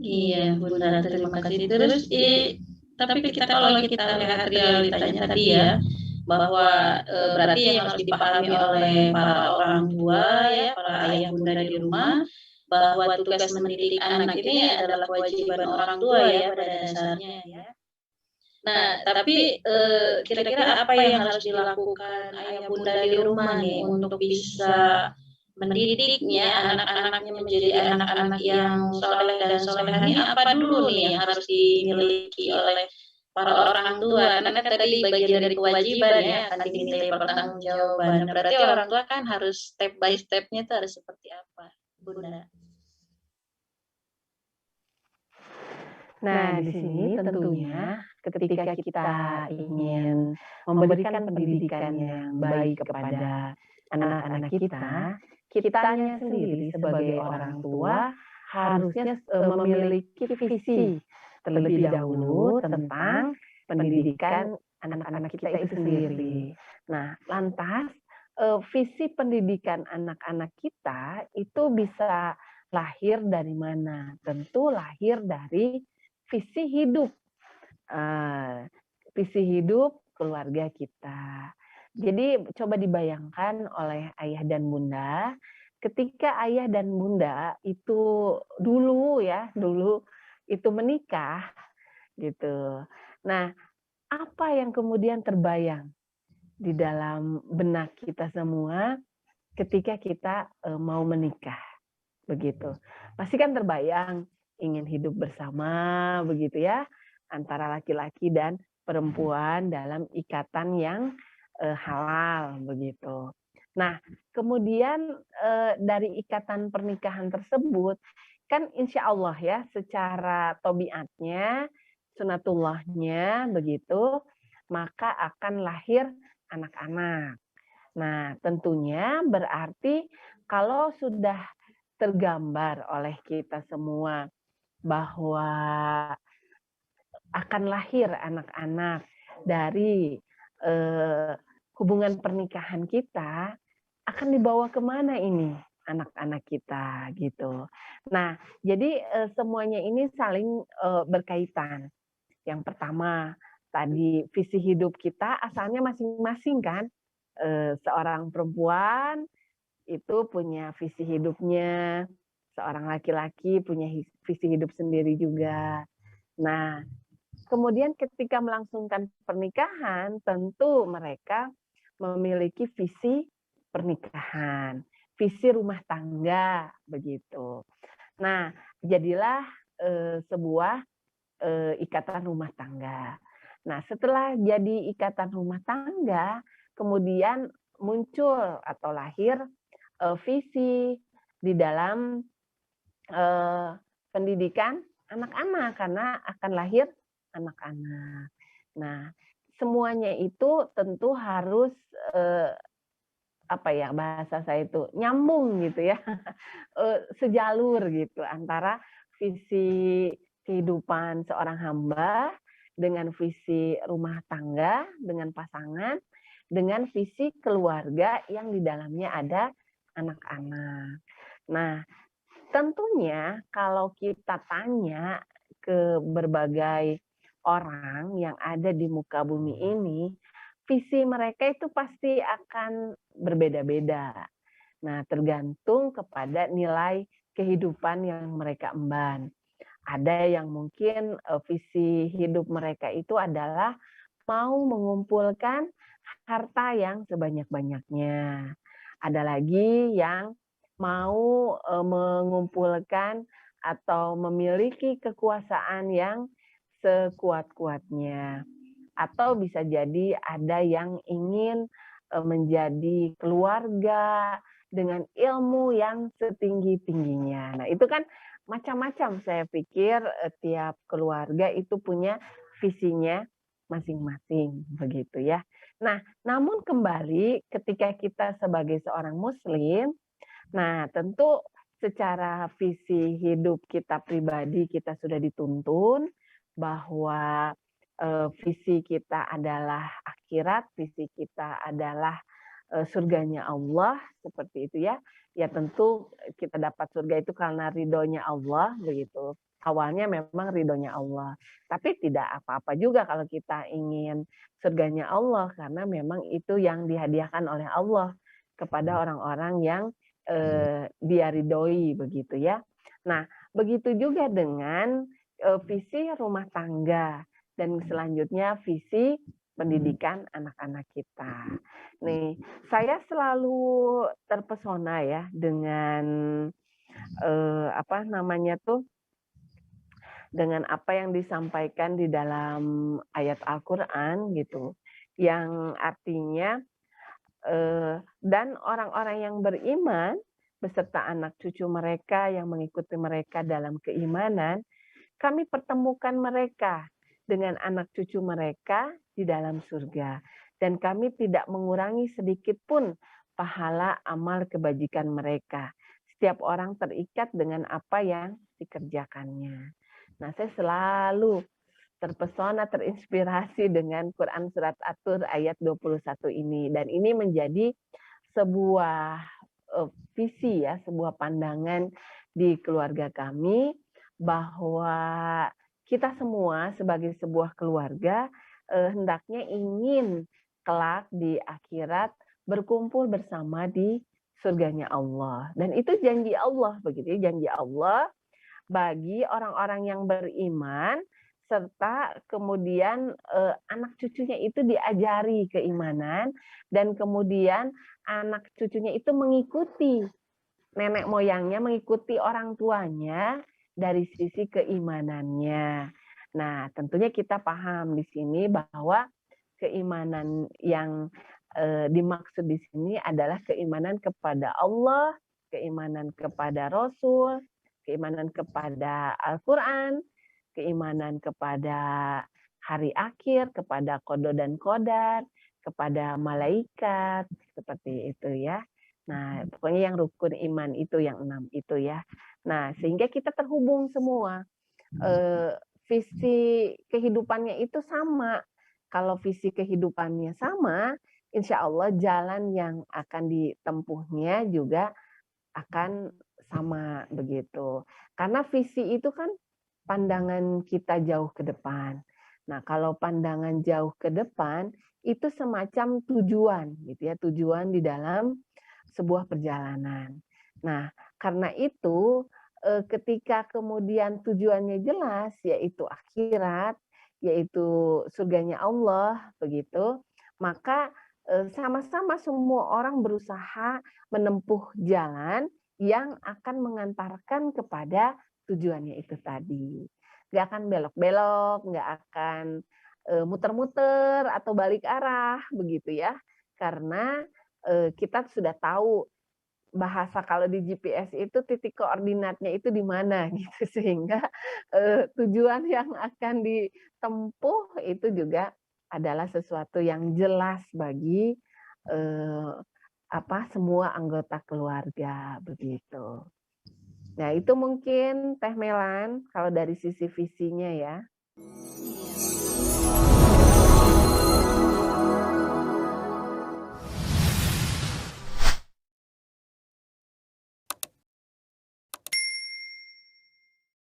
Iya, Bunda, terima kasih. Terus, tapi kalau kita lihat realitanya tadi ya, bahwa berarti yang harus dipahami oleh para orang tua ya, para ayah bunda di rumah, bahwa tugas mendidik anak ini adalah kewajiban orang tua ya pada dasarnya ya. Nah, tapi kira-kira apa yang harus dilakukan ayah bunda di rumah nih untuk bisa mendidiknya anak-anaknya menjadi anak-anak yang soleh dan solehah ini apa dulu nih yang harus dimiliki oleh para orang tua? Karena kan tadi bagian dari kewajiban ya akan dimintai pertanggungjawaban. Berarti orang tua kan harus step by step-nya itu harus seperti apa, Bunda? Nah, di sini tentunya ketika kita ingin memberikan pendidikan yang baik kepada anak-anak kita, kitanya sendiri sebagai orang tua harusnya memiliki visi terlebih dahulu tentang pendidikan anak-anak kita itu sendiri. Nah, lantas visi pendidikan anak-anak kita itu bisa lahir dari mana? Tentu lahir dari visi hidup, visi hidup keluarga kita. Jadi coba dibayangkan oleh ayah dan bunda, ketika ayah dan bunda itu dulu itu menikah gitu. Nah, apa yang kemudian terbayang di dalam benak kita semua ketika kita mau menikah? Begitu. Pasti kan terbayang ingin hidup bersama begitu ya antara laki-laki dan perempuan dalam ikatan yang halal begitu. Nah, kemudian dari ikatan pernikahan tersebut kan insya Allah ya secara tobiatnya, sunatullahnya begitu, maka akan lahir anak-anak. Nah, tentunya berarti kalau sudah tergambar oleh kita semua bahwa akan lahir anak-anak dari hubungan pernikahan kita, akan dibawa kemana ini anak-anak kita gitu. Nah, jadi semuanya ini saling berkaitan. Yang pertama tadi visi hidup kita asalnya masing-masing kan. Seorang perempuan itu punya visi hidupnya, seorang laki-laki punya visi hidup sendiri juga. Nah, kemudian ketika melangsungkan pernikahan, tentu mereka memiliki visi pernikahan, visi rumah tangga, begitu. Nah, jadilah sebuah ikatan rumah tangga. Nah, setelah jadi ikatan rumah tangga, kemudian muncul atau lahir visi di dalam pendidikan anak-anak karena akan lahir anak-anak. Nah, semuanya itu tentu harus apa ya bahasa saya itu nyambung gitu ya, sejalur gitu antara visi kehidupan seorang hamba dengan visi rumah tangga dengan pasangan dengan visi keluarga yang di dalamnya ada anak-anak. Nah, tentunya kalau kita tanya ke berbagai orang yang ada di muka bumi ini, visi mereka itu pasti akan berbeda-beda. Nah, tergantung kepada nilai kehidupan yang mereka emban. Ada yang mungkin visi hidup mereka itu adalah mau mengumpulkan harta yang sebanyak-banyaknya. Ada lagi yang mau mengumpulkan atau memiliki kekuasaan yang sekuat-kuatnya. Atau bisa jadi ada yang ingin menjadi keluarga dengan ilmu yang setinggi-tingginya. Nah, itu kan macam-macam saya pikir tiap keluarga itu punya visinya masing-masing begitu ya. Nah, namun kembali ketika kita sebagai seorang muslim, nah tentu secara visi hidup kita pribadi kita sudah dituntun bahwa visi kita adalah akhirat, visi kita adalah surganya Allah seperti itu ya. ya tentu kita dapat surga itu karena ridhonya Allah begitu. Awalnya memang ridhonya Allah. Tapi tidak apa-apa juga kalau kita ingin surganya Allah karena memang itu yang dihadiahkan oleh Allah kepada orang-orang yang dia ridhoi begitu ya. Nah, begitu juga dengan visi rumah tangga dan selanjutnya visi pendidikan anak-anak kita. Nih, saya selalu terpesona ya dengan apa namanya tuh, dengan apa yang disampaikan di dalam ayat Al-Qur'an gitu, yang artinya dan orang-orang yang beriman beserta anak cucu mereka yang mengikuti mereka dalam keimanan, kami pertemukan mereka dengan anak cucu mereka di dalam surga. Dan kami tidak mengurangi sedikit pun pahala amal kebajikan mereka. Setiap orang terikat dengan apa yang dikerjakannya. Nah, saya selalu terpesona, terinspirasi dengan Quran Surat At-Tur ayat 21 ini. Dan ini menjadi sebuah visi ya, sebuah pandangan di keluarga kami bahwa kita semua sebagai sebuah keluarga hendaknya ingin kelak di akhirat berkumpul bersama di surganya Allah. Dan itu janji Allah begitu ya, janji Allah bagi orang-orang yang beriman serta kemudian anak cucunya itu diajari keimanan dan kemudian anak cucunya itu mengikuti nenek moyangnya, mengikuti orang tuanya dari sisi keimanannya. Nah, tentunya kita paham di sini bahwa keimanan yang dimaksud di sini adalah keimanan kepada Allah, keimanan kepada Rasul, keimanan kepada Al-Quran, keimanan kepada hari akhir, kepada qada dan qadar, kepada malaikat, seperti itu ya. Nah, pokoknya yang rukun iman itu yang 6 itu ya. Nah, sehingga kita terhubung semua. Visi kehidupannya itu sama. Kalau visi kehidupannya sama, insya Allah jalan yang akan ditempuhnya juga akan sama begitu. Karena visi itu kan pandangan kita jauh ke depan. Nah, kalau pandangan jauh ke depan itu semacam tujuan gitu ya, tujuan di dalam sebuah perjalanan. Nah, karena itu ketika kemudian tujuannya jelas yaitu akhirat, yaitu surganya Allah begitu, maka sama-sama semua orang berusaha menempuh jalan yang akan mengantarkan kepada tujuannya itu tadi. Nggak akan belok-belok, nggak akan muter-muter atau balik arah begitu ya. Karena kita sudah tahu bahasa kalau di GPS itu titik koordinatnya itu di mana gitu sehingga tujuan yang akan ditempuh itu juga adalah sesuatu yang jelas bagi semua anggota keluarga begitu. Nah, itu mungkin Teh Melan kalau dari sisi visinya ya.